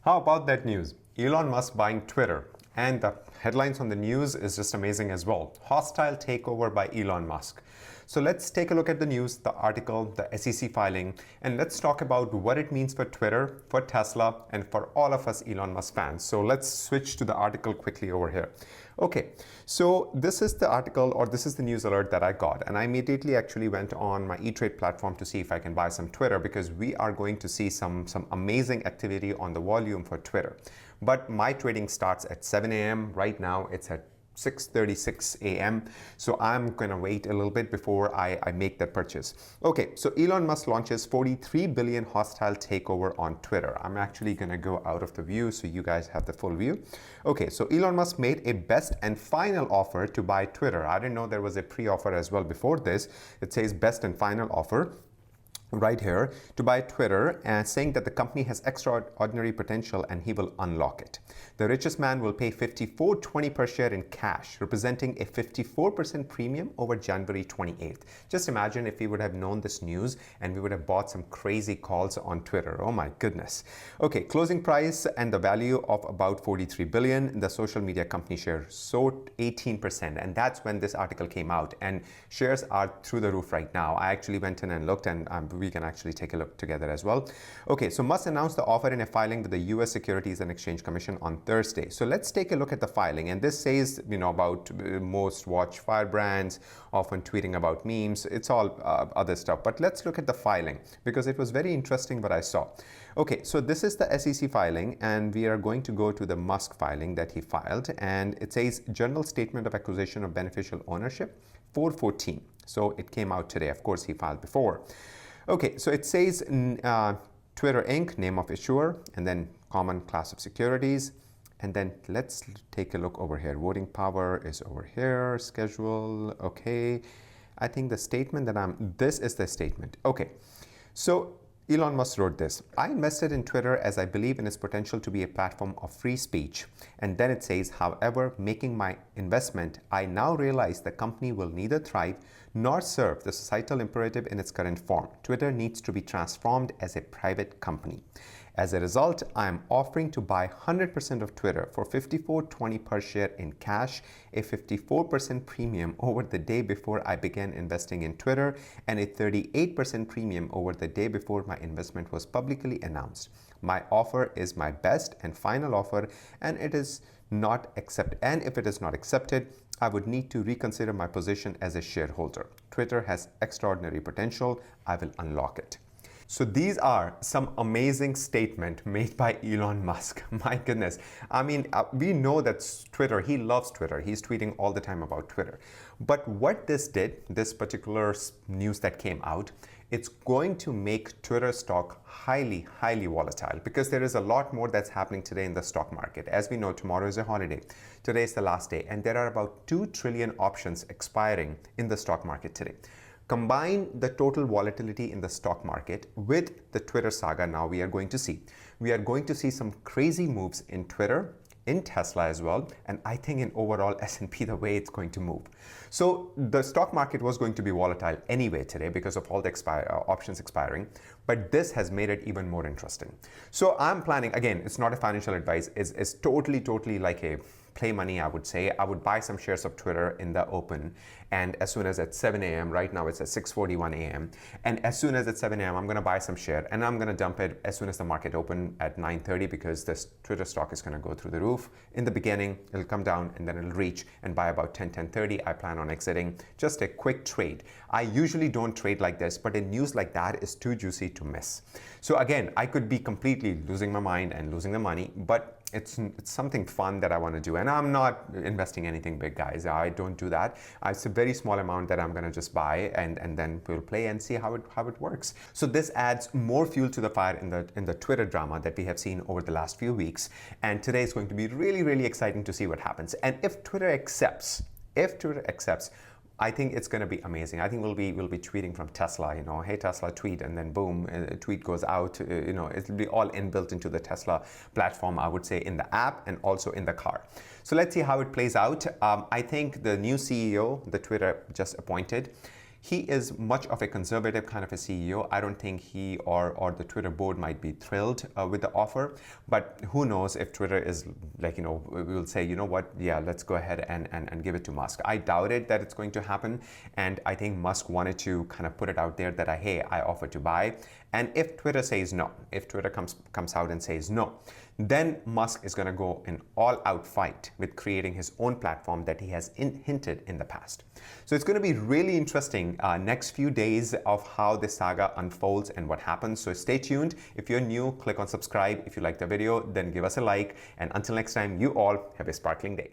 How about that news? Elon Musk buying Twitter. And the headlines on the news is just amazing as well. Hostile takeover by Elon Musk. So let's take a look at the news, the article, the SEC filing, and let's talk about what it means for Twitter, for Tesla, and for all of us Elon Musk fans. So let's switch to the article quickly over here. Okay, so this is the article, or this is the news alert that I got, and I immediately actually went on my E-Trade platform to see if I can buy some Twitter, because we are going to see some amazing activity on the volume for Twitter. But my trading starts at 7 a.m. Right now it's at 6:36 a.m. So I'm going to wait a little bit before I make that purchase. Okay, so Elon Musk launches 43 billion hostile takeover on Twitter. I'm actually going to go out of the view so you guys have the full view. Okay, so Elon Musk made a best and final offer to buy Twitter. I didn't know there was a pre-offer as well before this. It says best and final offer right here to buy Twitter, and saying that the company has extraordinary potential and he will unlock it. The richest man will pay $54.20 per share in cash, representing a 54% premium over January 28th. Just imagine if we would have known this news and we would have bought some crazy calls on Twitter. Oh my goodness. Okay, closing price and the value of about 43 billion. The social media company share soared 18%, and that's when this article came out, and shares are through the roof right now. I actually went in and looked, and we can actually take a look together as well. Okay, so Musk announced the offer in a filing with the US Securities and Exchange Commission on Thursday. So let's take a look at the filing, and this says, about most watch firebrands, often tweeting about memes. It's all other stuff, but let's look at the filing because it was very interesting what I saw. Okay, so this is the SEC filing, and we are going to go to the Musk filing that he filed, and it says General Statement of Acquisition of Beneficial Ownership 414. So it came out today. Of course, he filed before. Okay, so it says Twitter Inc., name of issuer, and then common class of securities. And then let's take a look over here. Voting power is over here, schedule, okay. I think the statement that this is the statement. Okay, so Elon Musk wrote this: I invested in Twitter as I believe in its potential to be a platform of free speech. And then it says, however, making my investment, I now realize the company will neither thrive nor serve the societal imperative in its current form. Twitter needs to be transformed as a private company. As a result, I am offering to buy 100% of Twitter for $54.20 per share in cash, a 54% premium over the day before I began investing in Twitter, and a 38% premium over the day before my investment was publicly announced. My offer is my best and final offer, and if it is not accepted, I would need to reconsider my position as a shareholder. Twitter has extraordinary potential. I will unlock it. So these are some amazing statements made by Elon Musk. My goodness. I mean, we know that Twitter, he loves Twitter. He's tweeting all the time about Twitter. But what this did, this particular news that came out, it's going to make Twitter stock highly, highly volatile, because there is a lot more that's happening today in the stock market. As we know, tomorrow is a holiday. Today is the last day, and there are about 2 trillion options expiring in the stock market today. Combine the total volatility in the stock market with the Twitter saga now we are going to see. We are going to see some crazy moves in Twitter, in Tesla as well, and I think in overall S&P the way it's going to move. So the stock market was going to be volatile anyway today because of all the options expiring, but this has made it even more interesting. So I'm planning, again, it's not a financial advice, it's totally like a play money, I would say. I would buy some shares of Twitter in the open, and as soon as at 7 a.m., right now it's at 6:41 a.m., and as soon as at 7 a.m., I'm going to buy some share, and I'm going to dump it as soon as the market open at 9:30, because this Twitter stock is going to go through the roof. In the beginning, it'll come down, and then it'll reach, and by about 10:30, I plan on exiting. Just a quick trade. I usually don't trade like this, but in news like that is too juicy to miss. So again, I could be completely losing my mind and losing the money, but it's something fun that I want to do, and I'm not investing anything big, guys. I don't do that. It's a very small amount that I'm going to just buy, and then we'll play and see how it works. So this adds more fuel to the fire in the Twitter drama that we have seen over the last few weeks, and today is going to be really exciting to see what happens. And if Twitter accepts, I think it's going to be amazing. I think we'll be tweeting from Tesla, hey Tesla, tweet, and then boom, a tweet goes out. It'll be all inbuilt into the Tesla platform, I would say, in the app and also in the car. So let's see how it plays out. I think the new CEO, the Twitter just appointed, He is much of a conservative kind of a CEO. I don't think he or the Twitter board might be thrilled with the offer, but who knows if Twitter is like, we will say, you know what, yeah, let's go ahead and give it to Musk. I doubt it that it's going to happen, and I think Musk wanted to kind of put it out there that, hey, I offer to buy. And if Twitter says no, if Twitter comes out and says no, then Musk is going to go an all-out fight with creating his own platform that he has hinted in the past. So it's going to be really interesting next few days of how this saga unfolds and what happens. So stay tuned. If you're new, click on subscribe. If you like the video, then give us a like. And until next time, you all have a sparkling day.